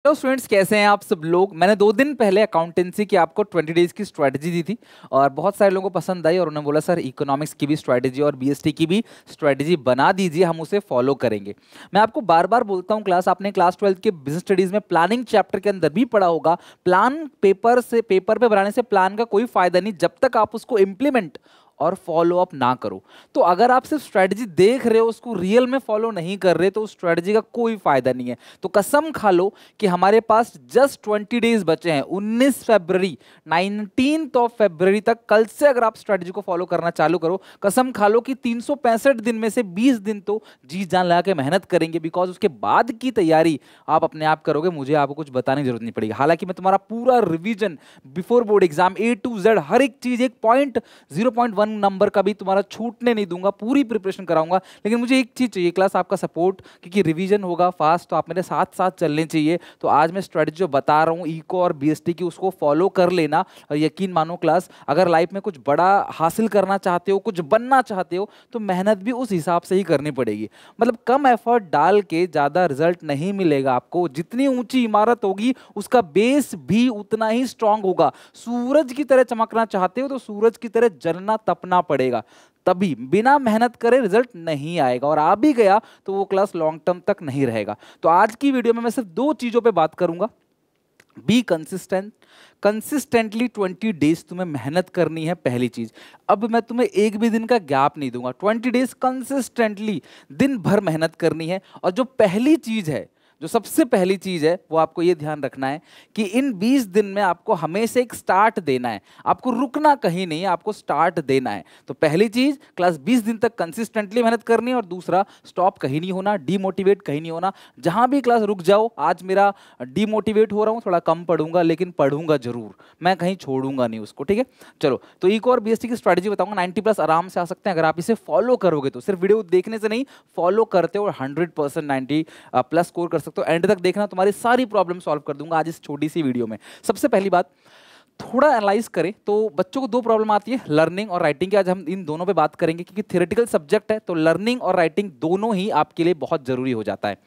Hello students, कैसे हैं आप सब लोग। मैंने 2 दिन पहले अकाउंटेंसी की आपको 20 डेज की स्ट्रेटजी दी थी और बहुत सारे लोगों को पसंद आई और उन्होंने बोला सर इकोनॉमिक्स की भी स्ट्रेटजी और बीएसटी की भी स्ट्रेटजी बना दीजिए, हम उसे फॉलो करेंगे। मैं आपको बार बार बोलता हूँ, आपने क्लास 12 के बिजनेस स्टडीज में प्लानिंग चैप्टर के अंदर भी पढ़ा होगा। प्लान पेपर पे बनाने से प्लान का कोई फायदा नहीं जब तक आप उसको इम्प्लीमेंट और फॉलो अप ना करो। तो अगर आप सिर्फ स्ट्रेटजी देख रहे हो, उसको रियल में फॉलो नहीं कर रहे, तो उस स्ट्रेटजी का कोई फायदा नहीं है। तो कसम खा लो कि हमारे पास जस्ट 20 डेज बचे हैं। 19 फरवरी 19th ऑफ फरवरी तक, कल से अगर आप स्ट्रेटजी को फॉलो करना चालू करो, कसम खा लो कि 365 दिन में से 20 दिन तो जी जान लगा के मेहनत करेंगे। बिकॉज उसके बाद की तैयारी आप अपने आप करोगे, मुझे आपको कुछ बताने की जरूरत नहीं पड़ेगी। हालांकि मैं तुम्हारा पूरा revision before board exam A to Z हर एक चीज, एक पॉइंट 0.1 नंबर का भी तुम्हारा छूटने नहीं दूंगा, पूरी प्रिपरेशन कराऊंगा। लेकिन मुझे एक चीज चाहिए क्लास, आपका सपोर्ट, क्योंकि रिवीजन होगा फास्ट, तो आप मेरे साथ साथ चलने चाहिए। तो आज मैं स्ट्रेटजी जो बता रहा हूँ इको और बीएसटी की, उसको फॉलो कर लेना। और यकीन मानो क्लास, अगर लाइफ में कुछ बड़ा हासिल करना चाहते हो, कुछ बनना चाहते हो, तो मेहनत भी उस हिसाब से ही करनी पड़ेगी। मतलब कम एफर्ट डाल के ज्यादा रिजल्ट नहीं मिलेगा आपको। जितनी ऊंची इमारत होगी उसका बेस भी उतना ही स्ट्रांग होगा। सूरज की तरह चमकना चाहते हो तो सूरज की तरह जलना तपना पड़ेगा, तभी बिना मेहनत करे रिजल्ट नहीं आएगा। और आ भी गया तो वो क्लास लॉन्ग टर्म तक नहीं रहेगा। तो आज की वीडियो में मैं सिर्फ 2 चीजों पे बात करूंगा। बी कंसिस्टेंट, कंसिस्टेंटली 20 डेज तुम्हें मेहनत करनी है, पहली चीज। अब मैं तुम्हें एक भी दिन का गैप नहीं दूंगा, 20 डेज कंसिस्टेंटली दिन भर मेहनत करनी है। और जो पहली चीज है, जो सबसे पहली चीज है, वो आपको ये ध्यान रखना है कि इन 20 दिन में आपको हमेशा एक स्टार्ट देना है। आपको रुकना कहीं नहीं है, आपको स्टार्ट देना है। तो पहली चीज, क्लास 20 दिन तक कंसिस्टेंटली मेहनत करनी है। और दूसरा, स्टॉप कहीं नहीं होना, डीमोटिवेट कहीं नहीं होना। जहां भी क्लास रुक जाओ, आज मेरा डीमोटिवेट हो रहा हूं, थोड़ा कम पढ़ूंगा लेकिन पढ़ूंगा जरूर, मैं कहीं छोड़ूंगा नहीं उसको, ठीक है। चलो, तो इको और बीएसटी की स्ट्रेटजी बताऊंगा। 90+ आराम से आ सकते हैं अगर आप इसे फॉलो करोगे तो। सिर्फ वीडियो देखने से नहीं, फॉलो करते हो 100% 90+ स्कोर कर सकते हो। एंड तक देखना, तुम्हारी सारी प्रॉब्लम सॉल्व कर दूंगा आज इस छोटी सी वीडियो में। सबसे पहली बात, थोड़ा एनालाइज करें तो बच्चों को 2 प्रॉब्लम आती है, लर्निंग और राइटिंग की। आज हम इन दोनों पे बात करेंगे क्योंकि थ्योरेटिकल सब्जेक्ट है, तो लर्निंग और राइटिंग दोनों ही आपके लिए बहुत जरूरी हो जाता है।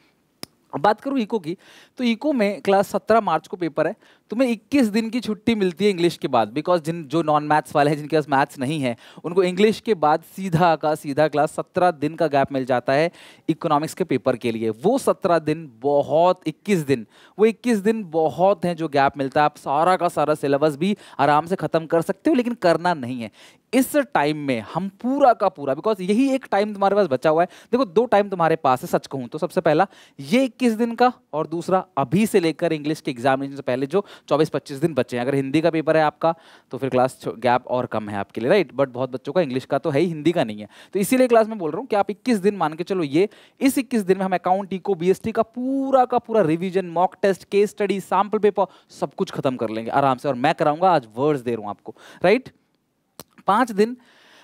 अब बात करूं इको की, तो इको में क्लास 17 मार्च को पेपर है। तुम्हें 21 दिन की छुट्टी मिलती है इंग्लिश के बाद। बिकॉज जो नॉन मैथ्स वाले हैं, जिनके पास मैथ्स नहीं है, उनको इंग्लिश के बाद सीधा का सीधा क्लास 17 दिन का गैप मिल जाता है इकोनॉमिक्स के पेपर के लिए। वो 17 दिन बहुत, 21 दिन, वो 21 दिन बहुत हैं जो गैप मिलता है। आप सारा का सारा सिलेबस भी आराम से खत्म कर सकते हो, लेकिन करना नहीं है। इस टाइम में हम पूरा का पूरा, बिकॉज यही एक टाइम तुम्हारे पास बचा हुआ है। देखो, 2 टाइम तुम्हारे पास है, सच कहूं तो। सबसे पहला ये 21 दिन का, और दूसरा अभी से लेकर इंग्लिश के एग्जामिनेशन से पहले जो 24-25 दिन बचे हैं। अगर हिंदी का पेपर है आपका तो फिर क्लास गैप और कम है आपके लिए, राइट। बट बहुत बच्चों का इंग्लिश का तो है ही, हिंदी का नहीं है। तो इसीलिए क्लास में बोल रहा हूँ कि आप 21 दिन मान के चलो। ये इस 21 दिन में हम अकाउंट, इको, बीएसटी का पूरा revision, mock test, case study, sample paper, सब कुछ खत्म कर लेंगे आराम से। और मैं कराऊंगा, आज वर्ड्स दे रहा हूं आपको, राइट। 5 दिन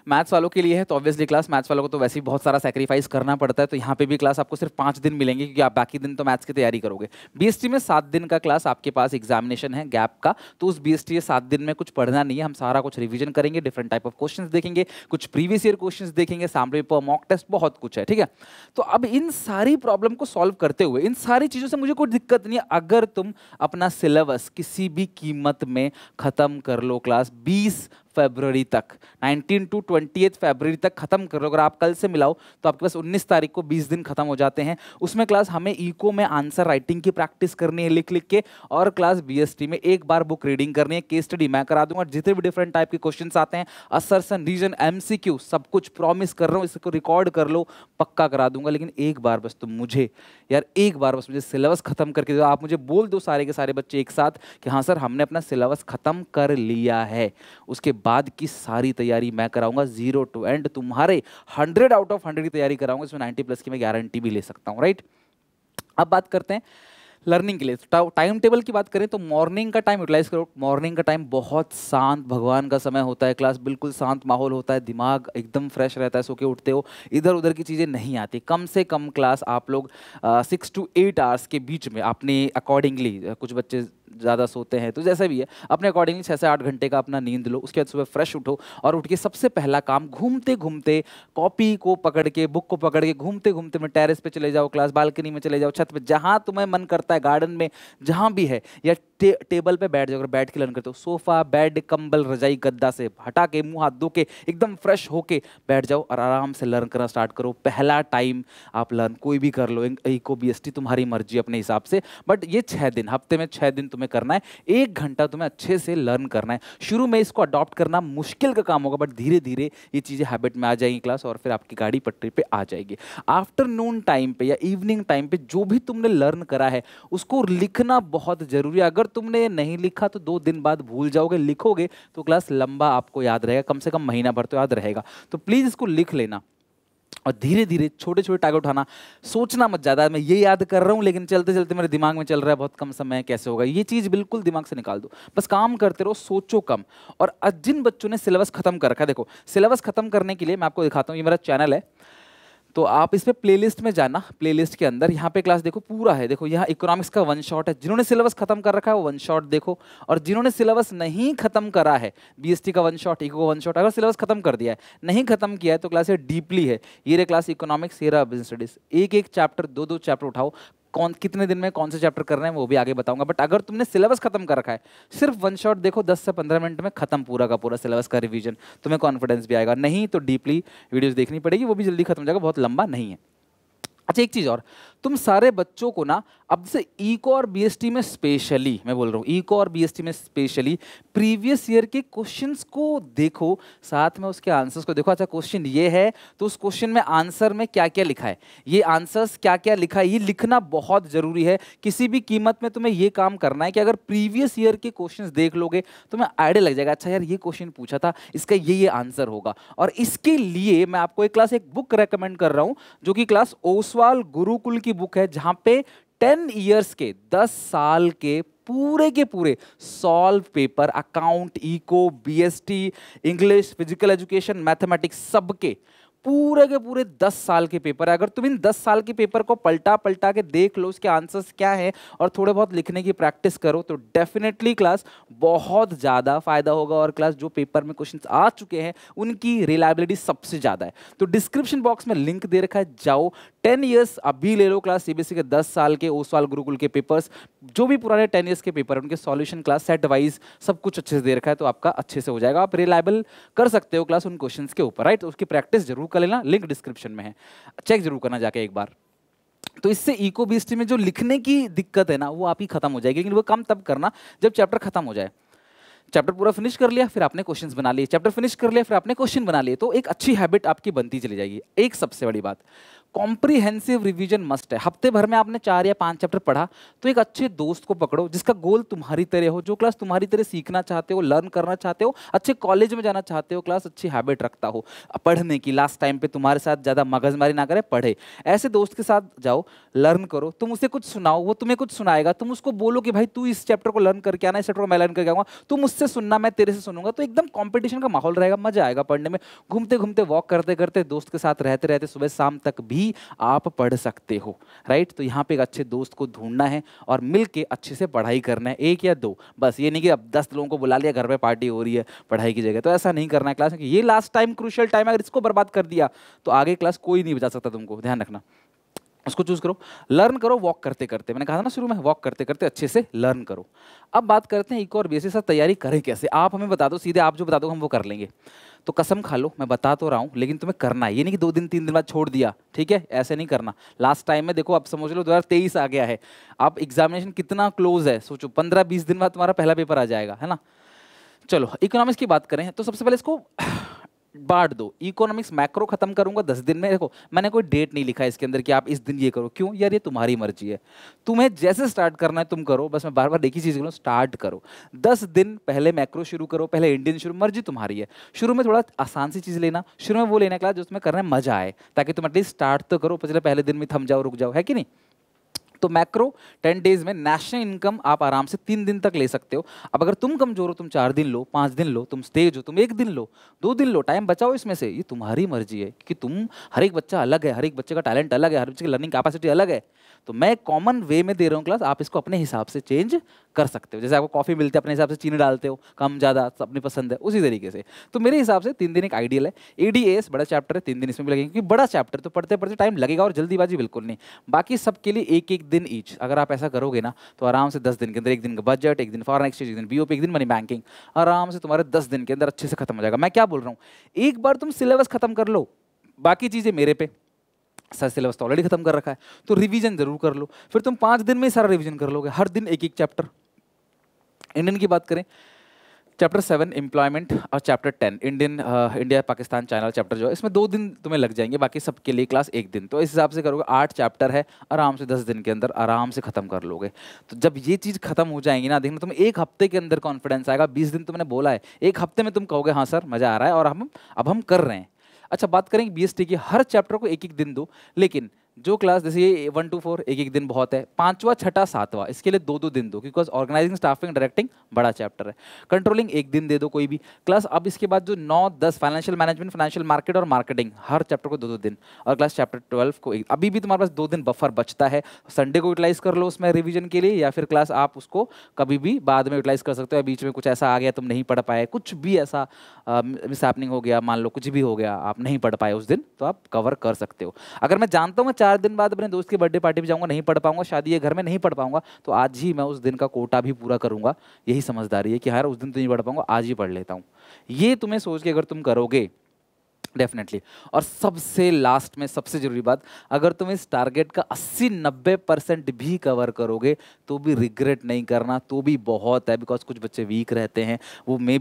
मैथ्स वालों के लिए है, तो ऑब्वियसली क्लास मैथ्स वालों को तो वैसे ही बहुत सारा सैक्रिफाइस करना पड़ता है, तो यहाँ पे भी क्लास आपको सिर्फ 5 दिन मिलेंगे, क्योंकि आप बाकी दिन तो मैथ्स की तैयारी करोगे। बीएसटी में 7 दिन का क्लास आपके पास एग्जामिनेशन है गैप का, तो उस बीएसटी के 7 दिन में कुछ पढ़ना नहीं है। हम सारा कुछ रिवीजन करेंगे, डिफरेंट टाइप ऑफ क्वेश्चन देखेंगे, कुछ प्रीवियस ईयर क्वेश्चन देखेंगे, सैंपल पेपर, मॉक टेस्ट, बहुत कुछ है, ठीक है। तो अब इन सारी प्रॉब्लम को सॉल्व करते हुए, इन सारी चीजों से मुझे कोई दिक्कत नहीं है अगर तुम अपना सिलेबस किसी भी कीमत में खत्म कर लो। क्लास 20 फरवरी तक, 19 to 28 फरवरी तक खत्म कर लो। अगर आप कल से मिलाओ तो आपके पास 19 तारीख को 20 दिन खत्म हो जाते हैं। उसमें क्लास हमें इको में आंसर राइटिंग की प्रैक्टिस करनी है, लिख लिख के। और क्लास बीएसटी में एक बार बुक रीडिंग करनी है, केस स्टडी मैं करा दूंगा। जितने भी डिफरेंट टाइप के क्वेश्चंस आते हैं, असर्शन, रीजन, एमसीक्यू, सब कुछ प्रॉमिस कर रहा हूँ, इसको रिकॉर्ड कर लो, पक्का करा दूंगा। लेकिन एक बार बस तुम मुझे, यार एक बार बस मुझे सिलेबस खत्म करके दो। आप मुझे बोल दो सारे के सारे बच्चे एक साथ कि हाँ सर, हमने अपना सिलेबस खत्म कर लिया है। उसके बाद की सारी तैयारी मैं कराऊंगा, 0 to end तुम्हारे 100 out of 100 की तैयारी कराऊंगा। इसमें 90+ की मैं गारंटी भी ले सकता हूं, राइट। अब बात करते हैं लर्निंग के लिए। टाइम टेबल की बात करें तो मॉर्निंग का टाइम यूटिलाइज करो। मॉर्निंग का टाइम बहुत शांत, भगवान का समय होता है। क्लास बिल्कुल शांत माहौल होता है, दिमाग एकदम फ्रेश रहता है, सो के उठते हो, इधर उधर की चीज़ें नहीं आती। कम से कम क्लास आप लोग 6 to 8 आवर्स के बीच में अपने अकॉर्डिंगली, कुछ बच्चे ज़्यादा सोते हैं, तो जैसा भी है अपने अकॉर्डिंगली 6 से 8 घंटे का अपना नींद लो। उसके बाद सुबह फ्रेश उठो और उठ के सबसे पहला काम घूमते घूमते कॉपी को पकड़ के, बुक को पकड़ के घूमते घूमते में टेरेस पे चले जाओ, क्लास बालकनी में चले जाओ, छत पे, जहाँ तुम्हें मन करता है, गार्डन में, जहाँ भी है, या टेबल पे बैठ जाओ। अगर बैठ के लर्न करते हो, सोफा, बेड, कंबल, रजाई, गद्दा से हटा के, मुंह हाथ धो के एकदम फ्रेश होके बैठ जाओ और आराम से लर्न करना स्टार्ट करो। पहला टाइम आप लर्न कोई भी कर लो, इको बीएसटी तुम्हारी मर्जी अपने हिसाब से, बट ये 6 दिन, हफ्ते में 6 दिन तुम्हें करना है। 1 घंटा तुम्हें अच्छे से लर्न करना है। शुरू में इसको अडॉप्ट करना मुश्किल का काम होगा, बट धीरे धीरे ये चीज़ें हैबिट में आ जाएंगी क्लास, और फिर आपकी गाड़ी पटरी पे आ जाएगी। आफ्टरनून टाइम पे या इवनिंग टाइम पे जो भी तुमने लर्न करा है उसको लिखना बहुत जरूरी है। अगर तुमने नहीं लिखा तो 2 दिन बाद भूल जाओगे, लिखोगे तो क्लास लंबा आपको याद रहेगा, कम से कम महीना भर तो याद रहेगा। तो प्लीज इसको लिख लेना और धीरे धीरे छोटे छोटे टारगेट उठाना। सोचना मत ज़्यादा, मैं ये याद कर रहा हूँ लेकिन चलते चलते मेरे दिमाग में चल रहा है बहुत कम समय है, कैसे होगा, ये चीज़ बिल्कुल दिमाग से निकाल दो। बस काम करते रहो, सोचो कम। और जिन बच्चों ने सिलेबस खत्म कर रखा है, देखो सिलेबस खत्म करने के लिए मैं आपको दिखाता हूँ, ये मेरा चैनल है, तो आप इस पे प्लेलिस्ट में जाना। प्लेलिस्ट के अंदर यहाँ पे क्लास देखो पूरा है, देखो यहाँ इकोनॉमिक्स का 1 शॉट है। जिन्होंने सिलेबस खत्म कर रखा है वो 1 शॉट देखो, और जिन्होंने सिलेबस नहीं खत्म करा है, बीएसटी का 1 शॉट, इको का 1 शॉट, अगर सिलेबस खत्म कर दिया है, नहीं खत्म किया है, तो क्लास ये डीपली है। ये रहे क्लास इकोनॉमिक्स, ये रहा बिजनेस स्टडीज। एक एक चैप्टर, 2-2 चैप्टर उठाओ, कौन कितने दिन में कौन से चैप्टर करना है वो भी आगे बताऊंगा। बट अगर तुमने सिलेबस खत्म कर रखा है, सिर्फ 1 शॉट देखो, 10 से 15 मिनट में खत्म पूरा का पूरा सिलेबस का रिवीजन, तुम्हें कॉन्फिडेंस भी आएगा। नहीं तो डीपली वीडियोस देखनी पड़ेगी, वो भी जल्दी खत्म हो जाएगा, बहुत लंबा नहीं है। अच्छा एक चीज और, तुम सारे बच्चों को ना अब से इको और बीएसटी में स्पेशली, मैं बोल रहा हूँ इको और बीएसटी में स्पेशली, प्रीवियस ईयर के क्वेश्चंस को देखो, साथ में उसके आंसर्स को देखो। अच्छा क्वेश्चन ये है तो उस क्वेश्चन में आंसर में क्या क्या लिखा है, ये आंसर्स क्या क्या लिखा है, ये लिखना बहुत जरूरी है। किसी भी कीमत में तुम्हें ये काम करना है कि अगर प्रीवियस ईयर के क्वेश्चन देख लोगे तो तुम्हें आइडिया लग जाएगा, अच्छा यार ये क्वेश्चन पूछा था, इसका ये आंसर होगा। और इसके लिए मैं आपको एक बुक रेकमेंड कर रहा हूँ, जो कि क्लास ओसवाल गुरुकुल की बुक है, जहां पे 10 इयर्स के, 10 साल के पूरे solve paper, account, eco, BST, English, physical education, mathematics, सबके पूरे के पूरे 10 साल के पेपर है। अगर तुम इन 10 साल के पेपर को पलटा पलटा के देख लो, उसके आंसर्स क्या हैं, और थोड़े बहुत लिखने की प्रैक्टिस करो, तो डेफिनेटली क्लास बहुत ज़्यादा फायदा होगा। और क्लास जो पेपर में क्वेश्चंस आ चुके हैं उनकी रिलायबिलिटी सबसे ज़्यादा है। तो डिस्क्रिप्शन बॉक्स में लिंक दे रखा है, जाओ 10 इयर्स अभी ले लो क्लास, सीबीएसई के 10 साल के ओसवाल गुरुकुल के पेपर्स, जो भी पुराने 10 इयर्स के पेपर है उनके सॉल्यूशन क्लास सेट वाइज सब कुछ अच्छे से दे रखा है, तो आपका अच्छे से हो जाएगा। आप रिलायबल कर सकते हो क्लास उन क्वेश्चंस के ऊपर, राइट। उसकी प्रैक्टिस जरूर कर लेना, लिंक डिस्क्रिप्शन में है, चेक जरूर करना जाके एक बार। तो इससे इको बीएसटी में जो लिखने की दिक्कत है ना, वो आप ही खत्म हो जाएगी, लेकिन वो काम तब करना जब चैप्टर खत्म हो जाए। चैप्टर पूरा फिनिश कर लिया, फिर आपने क्वेश्चंस बना लिए, चैप्टर फिनिश कर लिया, फिर आपने क्वेश्चन बना लिए, तो एक अच्छी हैबिट आपकी बनती चली जाएगी। एक सबसे बड़ी बात, कॉम्प्रिहेंसिव रिवीजन मस्ट है। हफ्ते भर में आपने 4 या 5 चैप्टर पढ़ा, तो एक अच्छे दोस्त को पकड़ो जिसका गोल तुम्हारी तरह हो, जो क्लास तुम्हारी तरह सीखना चाहते हो, लर्न करना चाहते हो, अच्छे कॉलेज में जाना चाहते हो, क्लास अच्छी हैबिट रखता हो पढ़ने की, लास्ट टाइम पे तुम्हारे साथ ज़्यादा मगजमारी ना करे, पढ़े। ऐसे दोस्त के साथ जाओ, लर्न करो, तुम उसे कुछ सुनाओ, वो तुम्हें कुछ सुनाएगा, तुम उसको बोलो कि भाई तू इस चैप्टर को लर्न करके आना, इस चैप्टर को मैं लर्न करके आऊँगा, तुम मुझसे सुनना, मैं तेरे से सुनूंगा, तो एकदम कॉम्पिटिशन का माहौल रहेगा, मजा आएगा पढ़ने में। घूमते घूमते, वॉक करते करते, दोस्त के साथ रहते रहते सुबह शाम तक भी आप पढ़ सकते हो, राइट। तो यहाँ पे एक अच्छे दोस्त को ढूंढना है और मिलके अच्छे से पढ़ाई करना है, 1 या 2, बस ये नहीं कि अब 10 लोगों को बुला लिया, घर पे पार्टी हो रही है पढ़ाई की जगह, तो ऐसा नहीं करना है क्लास में। ये लास्ट टाइम क्रूशियल टाइम है, अगर इसको बर्बाद कर दिया तो आगे क्लास कोई नहीं बचा सकता तुमको, ध्यान रखना। उसको चूज करो, लर्न करो वॉक करते करते, मैंने कहा था ना शुरू में, वॉक करते करते अच्छे से लर्न करो। अब बात करते हैं इको और बीएससी से तैयारी करें कैसे। आप हमें बता दो, सीधे आप जो बता दो हम वो कर लेंगे। तो कसम खा लो, मैं बता तो रहा हूँ, लेकिन तुम्हें करना है, ये नहीं कि 2 दिन 3 दिन बाद छोड़ दिया, ठीक है, ऐसे नहीं करना। लास्ट टाइम में देखो, अब समझ लो 2023 आ गया है, आप एग्जामिनेशन कितना क्लोज है, सोचो 15-20 दिन बाद तुम्हारा पहला पेपर आ जाएगा, है ना। चलो इकोनॉमिक्स की बात करें तो सबसे पहले इसको बांट दो। इकोनॉमिक्स मैक्रो खत्म करूंगा 10 दिन में। देखो मैंने कोई डेट नहीं लिखा है इसके अंदर कि आप इस दिन ये करो, क्यों यार, ये तुम्हारी मर्जी है, तुम्हें जैसे स्टार्ट करना है तुम करो, बस मैं बार बार एक ही चीज करूँ, स्टार्ट करो। 10 दिन पहले मैक्रो शुरू करो, पहले इंडियन शुरू, मर्जी तुम्हारी है। शुरू में थोड़ा आसान सी चीज लेना, शुरू में वो लेना क्लास जो उसमें करने में मजा आए, ताकि तुम एटलीस्ट स्टार्ट तो करो, पिछले पहले दिन में थम जाओ, रुक जाओ, है कि नहीं। तो मैक्रो 10 डेज में नेशनल इनकम आप आराम से 3 दिन तक ले सकते हो। अब अगर तुम कमजोर हो, तुम 4 दिन लो, 5 दिन लो, तुम तेज हो, तुम 1 दिन लो, 2 दिन लो, टाइम बचाओ इसमें से, ये तुम्हारी मर्जी है, क्योंकि तुम, हर एक बच्चा अलग है, हर एक बच्चे का टैलेंट अलग है, हर बच्चे की लर्निंग कैपेसिटी अलग है। तो मैं कॉमन वे में दे रहा हूँ क्लास, आप इसको अपने हिसाब से चेंज कर सकते हो। जैसे आपको कॉफ़ी मिलती है अपने हिसाब से चीनी डालते हो, कम ज़्यादा अपनी पसंद है, उसी तरीके से। तो मेरे हिसाब से 3 दिन एक आइडियल है। ADAS बड़ा चैप्टर है, 3 दिन इसमें भी लगेंगे, क्योंकि बड़ा चैप्टर तो पढ़ते पढ़ते टाइम लगेगा और जल्दीबाजी बिल्कुल नहीं। बाकी सबके लिए एक एक दिन ईच, अगर आप ऐसा करोगे ना तो आराम से 10 दिन के अंदर, एक दिन का बजट, एक दिन फॉरेन एक्सचेंज, एक दिन BOP, एक दिन मनी बैंकिंग, आराम से तुम्हारे 10 दिन के अंदर अच्छे से खत्म हो जाएगा। मैं क्या बोल रहा हूँ, एक बार तुम सिलेबस खत्म कर लो, बाकी चीज़ें मेरे पे, सर सिलेबस तो ऑलरेडी खत्म कर रखा है, तो रिवीजन जरूर कर लो। फिर तुम 5 दिन में ही सारा रिवीजन कर लोगे, हर दिन एक एक चैप्टर। इंडियन की बात करें, चैप्टर 7 एम्प्लॉयमेंट और chapter 10 India Pakistan China chapter जो है, इसमें 2 दिन तुम्हें लग जाएंगे, बाकी सबके लिए क्लास 1 दिन। तो इस हिसाब से करोगे 8 चैप्टर है, आराम से 10 दिन के अंदर आराम से खत्म कर लोगे। तो जब ये चीज़ खत्म हो जाएंगी ना, देखना तुम्हें 1 हफ्ते के अंदर कॉन्फिडेंस आएगा। 20 दिन तुमने बोला है, 1 हफ्ते में तुम कहोगे हाँ सर मज़ा आ रहा है और हम कर रहे हैं। अच्छा, बात करेंगे BST की, हर चैप्टर को एक एक दिन दो, लेकिन जो क्लास जैसे ये 1 to 4 एक एक दिन बहुत है, 5वां 6ठा 7वां इसके लिए 2-2 दिन दो, बिकॉज ऑर्गेनाइजिंग स्टाफिंग डायरेक्टिंग बड़ा चैप्टर है। कंट्रोलिंग एक दिन दे दो कोई भी क्लास। अब इसके बाद जो 9-10 फाइनेंशियल मैनेजमेंट, फाइनेंशियल मार्केट और मार्केटिंग, हर चैप्टर को 2-2 दिन। और क्लास चैप्टर 12 को अभी भी तुम्हारे पास 2 दिन बफर बचता है, संडे को यूटिलाइज कर लो उसमें रिविजन के लिए, या फिर क्लास आप उसको कभी भी बाद में यूटिलाइज कर सकते हो। बीच में कुछ ऐसा आ गया तुम नहीं पढ़ पाए, कुछ भी ऐसा मिसहैपनिंग हो गया, मान लो कुछ भी हो गया, आप नहीं पढ़ पाए उस दिन, तो आप कवर कर सकते हो। अगर मैं जानता हूँ मैं 4 दिन बाद अपने दोस्त की बर्थडे पार्टी भी जाऊंगा, नहीं पढ़ पाऊंगा, शादी है घर में नहीं पढ़ पाऊंगा, तो आज ही मैं उस दिन का कोटा भी पूरा करूंगा। यही समझदारी है कि यार उस दिन तो नहीं पढ़ पाऊंगा, आज ही पढ़ लेता हूँ। ये तुम्हें सोच के अगर तुम करोगे डेफिनेटली। और सबसे लास्ट में सबसे जरूरी बात, अगर तुम इस टारगेट का 80-90% भी कवर करोगे तो भी रिग्रेट नहीं करना, तो भी बहुत है। बिकॉज कुछ बच्चे वीक रहते हैं, वो मे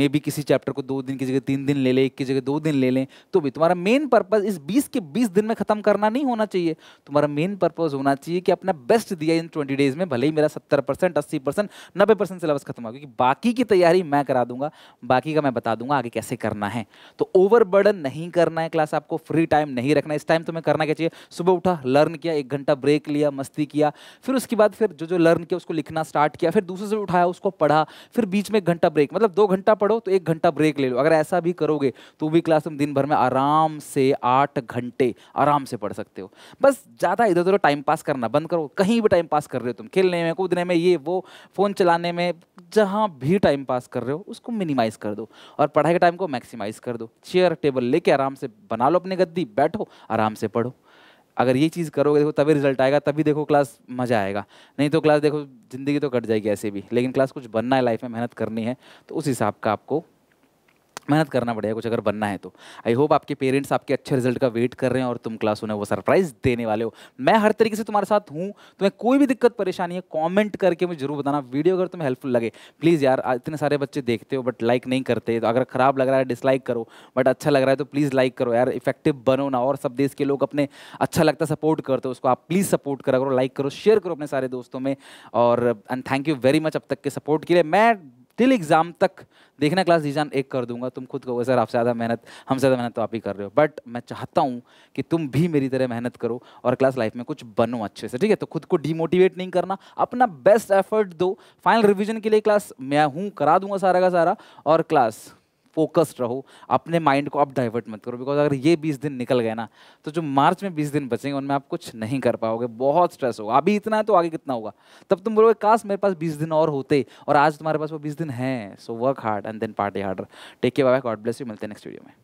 बी किसी चैप्टर को 2 दिन की जगह 3 दिन ले लें, 1 की जगह 2 दिन ले लें, तो भी तुम्हारा मेन पर्पस इस 20 के 20 दिन में खत्म करना नहीं होना चाहिए। तुम्हारा मेन पर्पस होना चाहिए कि अपना बेस्ट दिया इन 20 डेज में, भले ही मेरा 70%, 80%, 90% सिलेबस खत्म हो, क्योंकि बाकी की तैयारी मैं करा दूंगा, बाकी का मैं बता दूंगा आगे कैसे करना है। तो ओवर बर्डन नहीं करना है क्लास, आपको फ्री टाइम नहीं रखना। इस टाइम तुम्हें करना क्या चाहिए, सुबह उठा, लर्न किया, 1 घंटा ब्रेक लिया, मस्ती किया, फिर उसके बाद फिर जो लर्न किया उसको लिखना स्टार्ट किया, फिर दूसरे से उठाया उसको पढ़ा, फिर बीच में 1 घंटा ब्रेक, मतलब 2 घंटा पढ़ो तो 1 घंटा ब्रेक ले लो। अगर ऐसा भी करोगे तो भी क्लास तुम दिन भर में आराम से 8 घंटे आराम से पढ़ सकते हो। बस ज़्यादा इधर उधर टाइम पास करना बंद करो। कहीं भी टाइम पास कर रहे हो तुम, खेलने में, कूदने में, ये वो, फ़ोन चलाने में, जहाँ भी टाइम पास कर रहे हो उसको मिनिमाइज़ कर दो और पढ़ाई के टाइम को मैक्सिमाइज़ कर दो। चेयर टेबल लेके आराम से बना लो अपनी गद्दी, बैठो आराम से पढ़ो। अगर ये चीज़ करोगे देखो तभी रिजल्ट आएगा, तभी देखो क्लास मज़ा आएगा। नहीं तो क्लास देखो ज़िंदगी तो कट जाएगी ऐसे भी, लेकिन क्लास कुछ बनना है लाइफ में, मेहनत करनी है, तो उस हिसाब का आपको मेहनत करना पड़ेगा कुछ अगर बनना है तो। आई होप आपके पेरेंट्स आपके अच्छे रिजल्ट का वेट कर रहे हैं और तुम क्लास उन्हें वो सरप्राइज देने वाले हो। मैं हर तरीके से तुम्हारे साथ हूँ, तुम्हें कोई भी दिक्कत परेशानी है कमेंट करके मुझे जरूर बताना। वीडियो अगर तुम्हें हेल्पफुल लगे प्लीज़ यार, इतने सारे बच्चे देखते हो बट लाइक नहीं करते, तो अगर खराब लग रहा है डिसलाइक करो, बट अच्छा लग रहा है तो प्लीज़ लाइक करो यार, इफेक्टिव बनो ना। और सब देश के लोग अपने अच्छा लगता सपोर्ट करते हो, उसको आप प्लीज़ सपोर्ट करा करो, लाइक करो, शेयर करो अपने सारे दोस्तों में। और and thank you very much अब तक के सपोर्ट के लिए। मैं टिल एग्जाम तक देखना क्लास डिजाइन 1 कर दूंगा, तुम खुद कहोगे सर आप ज़्यादा मेहनत, हम ज़्यादा मेहनत तो आप ही कर रहे हो, बट मैं चाहता हूँ कि तुम भी मेरी तरह मेहनत करो और क्लास लाइफ में कुछ बनो अच्छे से, ठीक है। तो खुद को डीमोटिवेट नहीं करना, अपना बेस्ट एफर्ट दो। फाइनल रिवीजन के लिए क्लास मैं हूँ, करा दूंगा सारा का सारा, और क्लास फोकस्ड रहो, अपने माइंड को अब डाइवर्ट मत करो। बिकॉज अगर ये 20 दिन निकल गए ना तो जो मार्च में 20 दिन बचेंगे उनमें आप कुछ नहीं कर पाओगे, बहुत स्ट्रेस होगा। अभी इतना है तो आगे कितना होगा, तब तुम बोलोगे काश मेरे पास 20 दिन और होते, और आज तुम्हारे पास वो 20 दिन हैं। So work hard and then party harder. Take care, bye bye, God bless you, मिलते हैं नेक्स्ट वीडियो में।